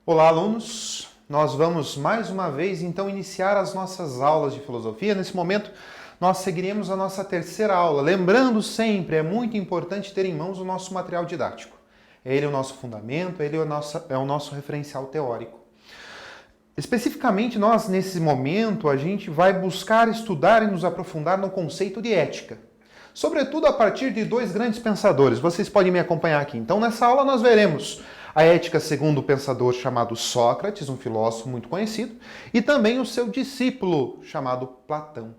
Olá, alunos! Nós vamos mais uma vez então iniciar as nossas aulas de filosofia. Nesse momento, nós seguiremos a nossa terceira aula. Lembrando sempre, é muito importante ter em mãos o nosso material didático. Ele é o nosso fundamento, ele é o nosso referencial teórico. Especificamente, nós, nesse momento, a gente vai buscar estudar e nos aprofundar no conceito de ética. Sobretudo a partir de dois grandes pensadores. Vocês podem me acompanhar aqui. Então, nessa aula, nós veremos a ética segundo o pensador chamado Sócrates, um filósofo muito conhecido, e também o seu discípulo chamado Platão.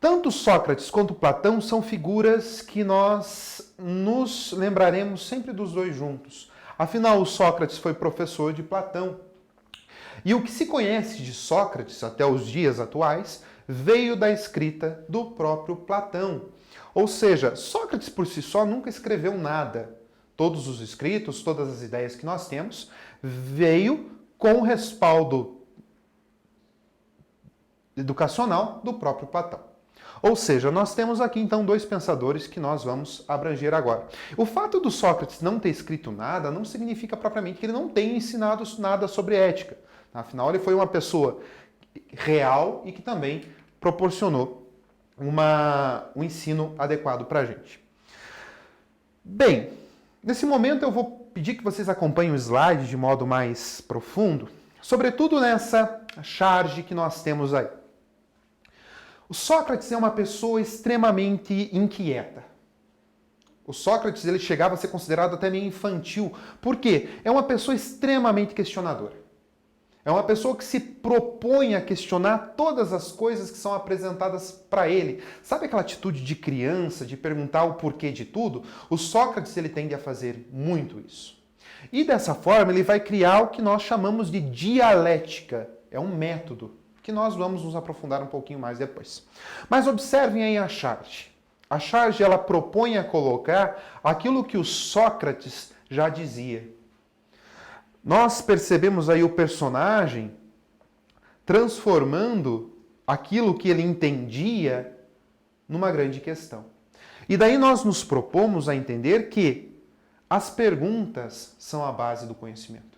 Tanto Sócrates quanto Platão são figuras que nós nos lembraremos sempre dos dois juntos. Afinal, o Sócrates foi professor de Platão. E o que se conhece de Sócrates até os dias atuais veio da escrita do próprio Platão. Ou seja, Sócrates por si só nunca escreveu nada. Todos os escritos, todas as ideias que nós temos, veio com o respaldo educacional do próprio Platão. Ou seja, nós temos aqui então dois pensadores que nós vamos abranger agora. O fato do Sócrates não ter escrito nada não significa propriamente que ele não tenha ensinado nada sobre ética. Afinal, ele foi uma pessoa real e que também proporcionou um ensino adequado para a gente. Bem, nesse momento eu vou pedir que vocês acompanhem o slide de modo mais profundo, sobretudo nessa charge que nós temos aí. O Sócrates é uma pessoa extremamente inquieta. O Sócrates ele chegava a ser considerado até meio infantil. Por quê? É uma pessoa extremamente questionadora. É uma pessoa que se propõe a questionar todas as coisas que são apresentadas para ele. Sabe aquela atitude de criança, de perguntar o porquê de tudo? O Sócrates ele tende a fazer muito isso. E dessa forma ele vai criar o que nós chamamos de dialética. É um método que nós vamos nos aprofundar um pouquinho mais depois. Mas observem aí a charge. A charge ela propõe a colocar aquilo que o Sócrates já dizia. Nós percebemos aí o personagem transformando aquilo que ele entendia numa grande questão. E daí nós nos propomos a entender que as perguntas são a base do conhecimento.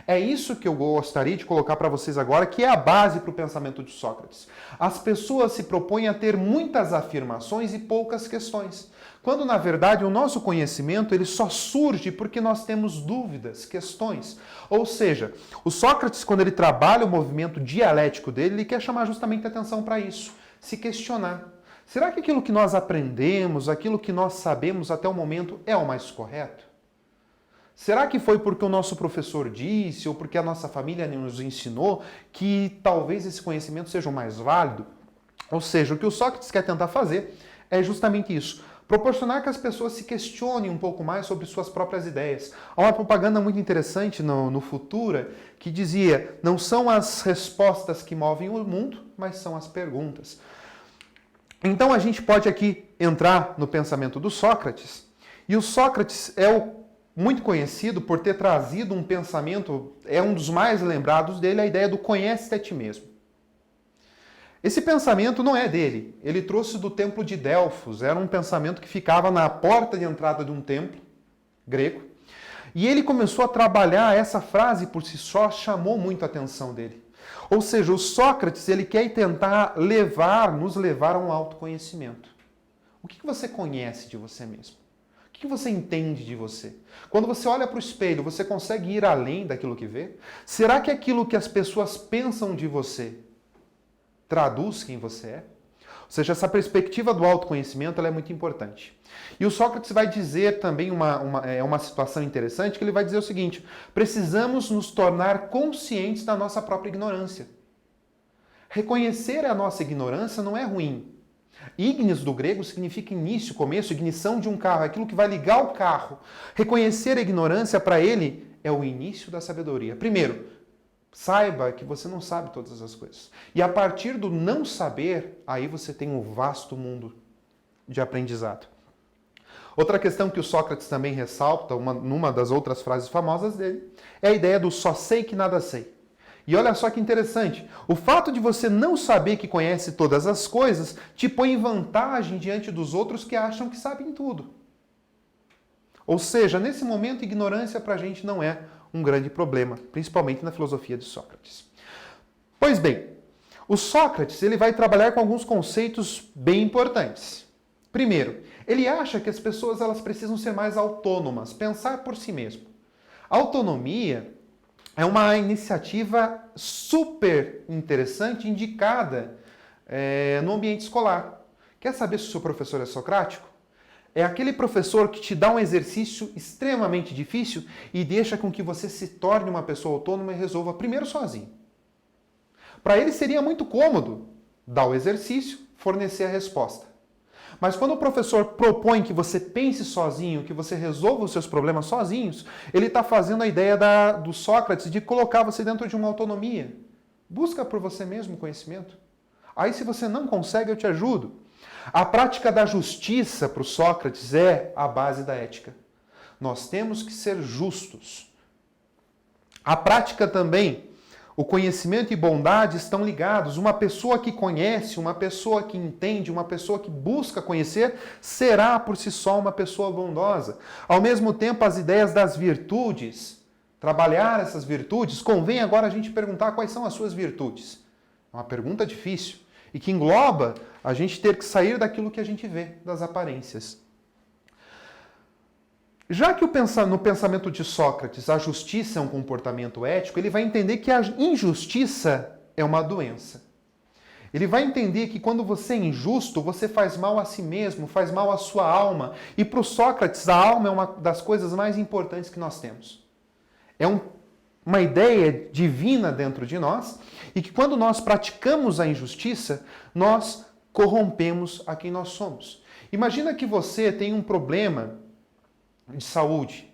É isso que eu gostaria de colocar para vocês agora, que é a base para o pensamento de Sócrates. As pessoas se propõem a ter muitas afirmações e poucas questões. Quando, na verdade, o nosso conhecimento ele só surge porque nós temos dúvidas, questões. Ou seja, o Sócrates, quando ele trabalha o movimento dialético dele, ele quer chamar justamente a atenção para isso, se questionar. Será que aquilo que nós aprendemos, aquilo que nós sabemos até o momento é o mais correto? Será que foi porque o nosso professor disse ou porque a nossa família nos ensinou que talvez esse conhecimento seja o mais válido? Ou seja, o que o Sócrates quer tentar fazer é justamente isso. Proporcionar que as pessoas se questionem um pouco mais sobre suas próprias ideias. Há uma propaganda muito interessante no Futura que dizia: não são as respostas que movem o mundo, mas são as perguntas. Então a gente pode aqui entrar no pensamento do Sócrates. E o Sócrates é muito conhecido por ter trazido um pensamento, é um dos mais lembrados dele, a ideia do conhece-te a ti mesmo. Esse pensamento não é dele, ele trouxe do templo de Delfos, era um pensamento que ficava na porta de entrada de um templo grego, e ele começou a trabalhar essa frase por si só, chamou muito a atenção dele. Ou seja, o Sócrates ele quer tentar nos levar a um autoconhecimento. O que você conhece de você mesmo? O que você entende de você? Quando você olha para o espelho, você consegue ir além daquilo que vê? Será que aquilo que as pessoas pensam de você traduz quem você é? Ou seja, essa perspectiva do autoconhecimento ela é muito importante. E o Sócrates vai dizer também uma situação interessante, que ele vai dizer o seguinte: precisamos nos tornar conscientes da nossa própria ignorância. Reconhecer a nossa ignorância não é ruim. Ignis do grego significa início, começo, ignição de um carro, aquilo que vai ligar o carro. Reconhecer a ignorância para ele é o início da sabedoria. Primeiro, saiba que você não sabe todas as coisas. E a partir do não saber, aí você tem um vasto mundo de aprendizado. Outra questão que o Sócrates também ressalta, numa das outras frases famosas dele, é a ideia do só sei que nada sei. E olha só que interessante, o fato de você não saber que conhece todas as coisas te põe em vantagem diante dos outros que acham que sabem tudo. Ou seja, nesse momento, ignorância para a gente não é um grande problema, principalmente na filosofia de Sócrates. Pois bem, o Sócrates ele vai trabalhar com alguns conceitos bem importantes. Primeiro, ele acha que as pessoas elas precisam ser mais autônomas, pensar por si mesmo. A autonomia é uma iniciativa super interessante, indicada no ambiente escolar. Quer saber se o seu professor é socrático? É aquele professor que te dá um exercício extremamente difícil e deixa com que você se torne uma pessoa autônoma e resolva primeiro sozinho. Para ele seria muito cômodo dar o exercício, fornecer a resposta. Mas quando o professor propõe que você pense sozinho, que você resolva os seus problemas sozinhos, ele está fazendo a ideia do Sócrates de colocar você dentro de uma autonomia. Busca por você mesmo conhecimento. Aí se você não consegue, eu te ajudo. A prática da justiça para o Sócrates é a base da ética. Nós temos que ser justos. A prática também, o conhecimento e bondade estão ligados. Uma pessoa que conhece, uma pessoa que entende, uma pessoa que busca conhecer, será por si só uma pessoa bondosa. Ao mesmo tempo, as ideias das virtudes, trabalhar essas virtudes, convém agora a gente perguntar quais são as suas virtudes. É uma pergunta difícil e que engloba a gente ter que sair daquilo que a gente vê, das aparências. Já que no pensamento de Sócrates a justiça é um comportamento ético, ele vai entender que a injustiça é uma doença. Ele vai entender que quando você é injusto, você faz mal a si mesmo, faz mal à sua alma. E para o Sócrates, a alma é uma das coisas mais importantes que nós temos. É uma ideia divina dentro de nós e que quando nós praticamos a injustiça, nós corrompemos a quem nós somos. Imagina que você tem um problema de saúde,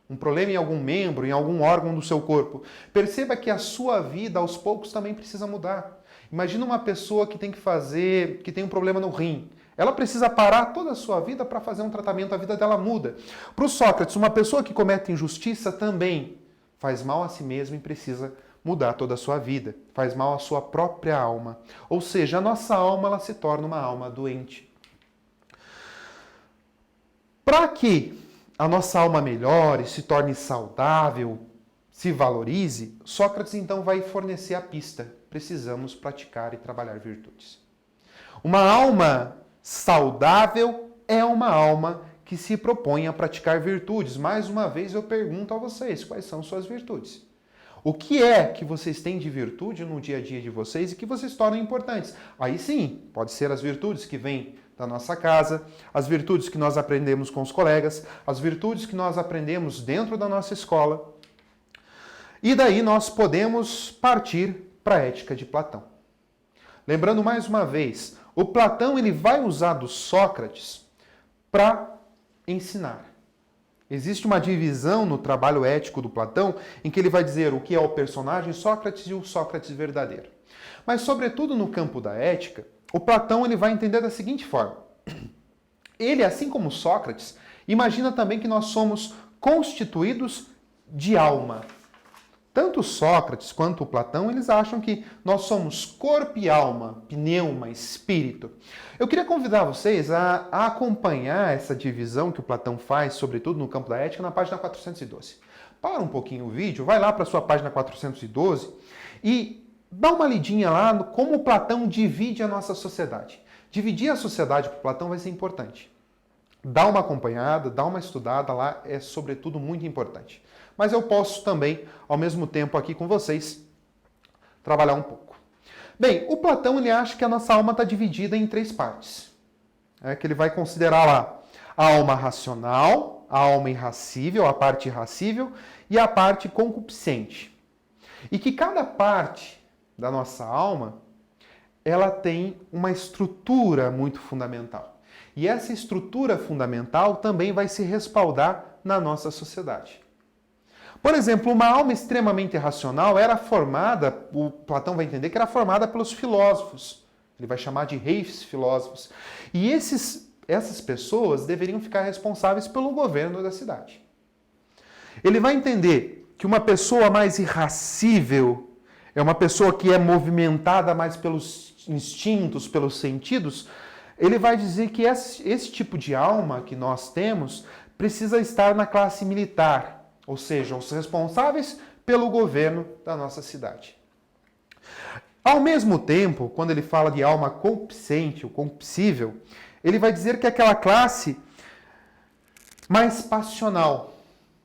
um problema em algum membro, em algum órgão do seu corpo. Perceba que a sua vida, aos poucos, também precisa mudar. Imagina uma pessoa que tem um problema no rim. Ela precisa parar toda a sua vida para fazer um tratamento, a vida dela muda. Para o Sócrates, uma pessoa que comete injustiça também faz mal a si mesma e precisa mudar toda a sua vida. Faz mal à sua própria alma. Ou seja, a nossa alma ela se torna uma alma doente. Para que a nossa alma melhore, se torne saudável, se valorize, Sócrates então vai fornecer a pista. Precisamos praticar e trabalhar virtudes. Uma alma saudável é uma alma que se propõe a praticar virtudes. Mais uma vez eu pergunto a vocês, quais são suas virtudes? O que é que vocês têm de virtude no dia a dia de vocês e que vocês tornam importantes? Aí sim, pode ser as virtudes que vêm da nossa casa, as virtudes que nós aprendemos com os colegas, as virtudes que nós aprendemos dentro da nossa escola. E daí nós podemos partir para a ética de Platão. Lembrando mais uma vez, o Platão ele vai usar do Sócrates para ensinar. Existe uma divisão no trabalho ético do Platão em que ele vai dizer o que é o personagem Sócrates e o Sócrates verdadeiro. Mas, sobretudo no campo da ética, o Platão ele vai entender da seguinte forma. Ele, assim como Sócrates, imagina também que nós somos constituídos de alma. Tanto Sócrates quanto o Platão, eles acham que nós somos corpo e alma, pneuma, espírito. Eu queria convidar vocês a acompanhar essa divisão que o Platão faz, sobretudo no campo da ética, na página 412. Para um pouquinho o vídeo, vai lá para a sua página 412 e dá uma lidinha lá no como o Platão divide a nossa sociedade. Dividir a sociedade para o Platão vai ser importante. Dá uma acompanhada, dá uma estudada lá, é sobretudo muito importante. Mas eu posso também, ao mesmo tempo aqui com vocês, trabalhar um pouco. Bem, o Platão ele acha que a nossa alma está dividida em 3 partes. Que ele vai considerar lá a alma racional, a alma irracível, a parte irracível e a parte concupiscente. E que cada parte da nossa alma, ela tem uma estrutura muito fundamental. E essa estrutura fundamental também vai se respaldar na nossa sociedade. Por exemplo, uma alma extremamente racional era formada, o Platão vai entender que era formada pelos filósofos. Ele vai chamar de reis filósofos. E essas pessoas deveriam ficar responsáveis pelo governo da cidade. Ele vai entender que uma pessoa mais irracível é uma pessoa que é movimentada mais pelos instintos, pelos sentidos. Ele vai dizer que esse tipo de alma que nós temos precisa estar na classe militar. ou seja, os responsáveis pelo governo da nossa cidade. Ao mesmo tempo, quando ele fala de alma concupiscente, ou concupiscível, ele vai dizer que é aquela classe mais passional.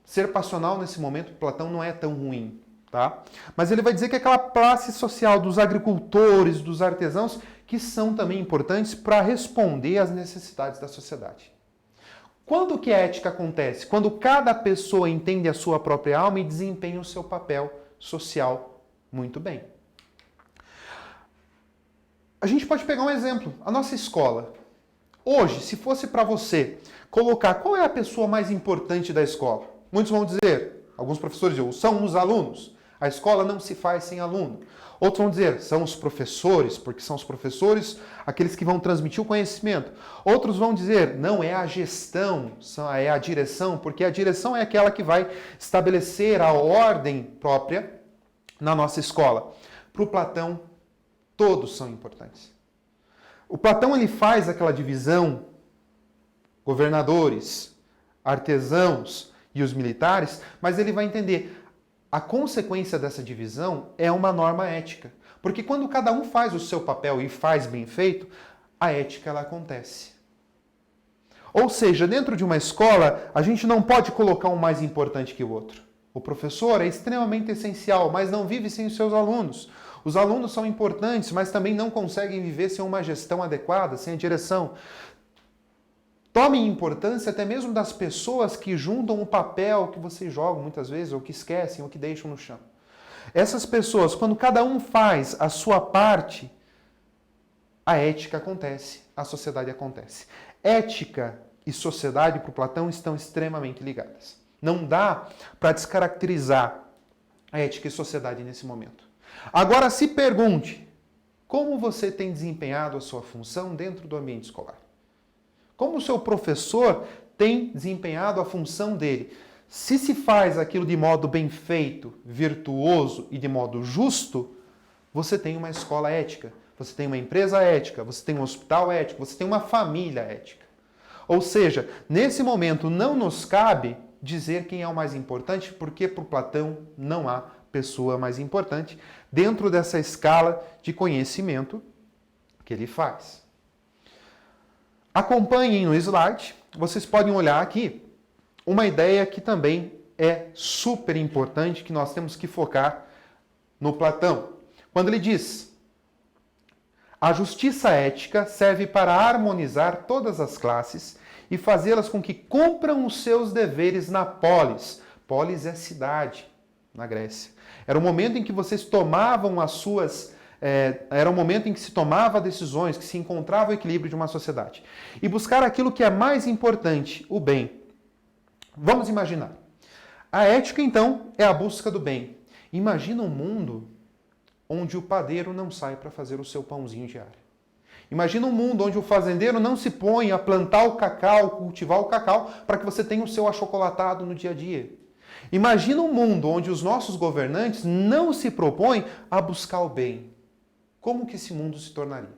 Ser passional nesse momento, Platão não é tão ruim, tá? Mas ele vai dizer que é aquela classe social dos agricultores, dos artesãos, que são também importantes para responder às necessidades da sociedade. Quando que a ética acontece? Quando cada pessoa entende a sua própria alma e desempenha o seu papel social muito bem. A gente pode pegar um exemplo, a nossa escola. Hoje, se fosse para você colocar qual é a pessoa mais importante da escola, muitos vão dizer, alguns professores dizem, são os alunos. A escola não se faz sem aluno. Outros vão dizer, são os professores, porque são os professores aqueles que vão transmitir o conhecimento. Outros vão dizer, não, é a gestão, é a direção, porque a direção é aquela que vai estabelecer a ordem própria na nossa escola. Para o Platão, todos são importantes. O Platão ele faz aquela divisão, governadores, artesãos e os militares, mas ele vai entender a consequência dessa divisão é uma norma ética. Porque quando cada um faz o seu papel e faz bem feito, a ética ela acontece. Ou seja, dentro de uma escola, a gente não pode colocar um mais importante que o outro. O professor é extremamente essencial, mas não vive sem os seus alunos. Os alunos são importantes, mas também não conseguem viver sem uma gestão adequada, sem a direção. Tome importância até mesmo das pessoas que juntam o papel que vocês jogam muitas vezes, ou que esquecem, ou que deixam no chão. Essas pessoas, quando cada um faz a sua parte, a ética acontece, a sociedade acontece. Ética e sociedade, para o Platão, estão extremamente ligadas. Não dá para descaracterizar a ética e sociedade nesse momento. Agora se pergunte, como você tem desempenhado a sua função dentro do ambiente escolar? Como o seu professor tem desempenhado a função dele? Se faz aquilo de modo bem feito, virtuoso e de modo justo, você tem uma escola ética, você tem uma empresa ética, você tem um hospital ético, você tem uma família ética. Ou seja, nesse momento não nos cabe dizer quem é o mais importante, porque para o Platão não há pessoa mais importante dentro dessa escala de conhecimento que ele faz. Acompanhem no slide, vocês podem olhar aqui uma ideia que também é super importante, que nós temos que focar no Platão. Quando ele diz, a justiça ética serve para harmonizar todas as classes e fazê-las com que cumpram os seus deveres na polis. Polis é cidade, na Grécia. Era o momento em que vocês tomavam as suas... era o momento em que se tomava decisões, que se encontrava o equilíbrio de uma sociedade. E buscar aquilo que é mais importante, o bem. Vamos imaginar. A ética, então, é a busca do bem. Imagina um mundo onde o padeiro não sai para fazer o seu pãozinho diário. Imagina um mundo onde o fazendeiro não se põe a plantar o cacau, cultivar o cacau, para que você tenha o seu achocolatado no dia a dia. Imagina um mundo onde os nossos governantes não se propõem a buscar o bem. Como que esse mundo se tornaria?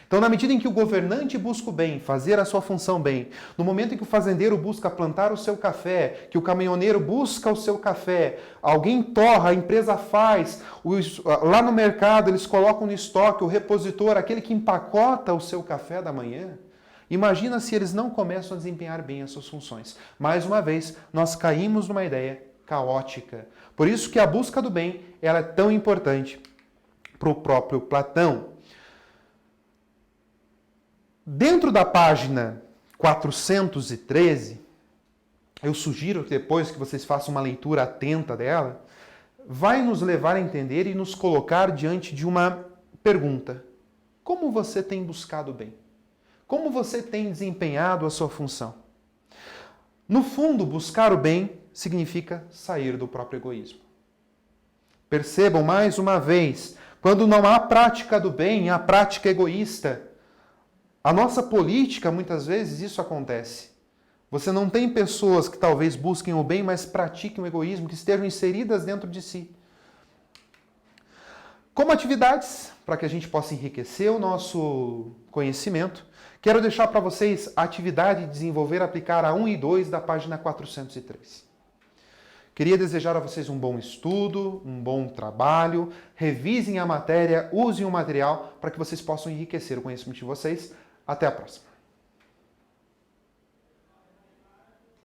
Então, na medida em que o governante busca o bem, fazer a sua função bem, no momento em que o fazendeiro busca plantar o seu café, que o caminhoneiro busca o seu café, alguém torra, a empresa faz, lá no mercado eles colocam no estoque, o repositor, aquele que empacota o seu café da manhã, imagina se eles não começam a desempenhar bem as suas funções. Mais uma vez, nós caímos numa ideia caótica. Por isso que a busca do bem ela é tão importante para o próprio Platão. Dentro da página 413, eu sugiro que depois que vocês façam uma leitura atenta dela, vai nos levar a entender e nos colocar diante de uma pergunta. Como você tem buscado o bem? Como você tem desempenhado a sua função? No fundo, buscar o bem significa sair do próprio egoísmo. Percebam mais uma vez, quando não há prática do bem, há prática egoísta. A nossa política, muitas vezes, isso acontece. Você não tem pessoas que talvez busquem o bem, mas pratiquem o egoísmo, que estejam inseridas dentro de si. Como atividades, para que a gente possa enriquecer o nosso conhecimento, quero deixar para vocês a atividade de desenvolver e aplicar a 1 e 2 da página 403. Queria desejar a vocês um bom estudo, um bom trabalho, revisem a matéria, usem o material para que vocês possam enriquecer o conhecimento de vocês. Até a próxima!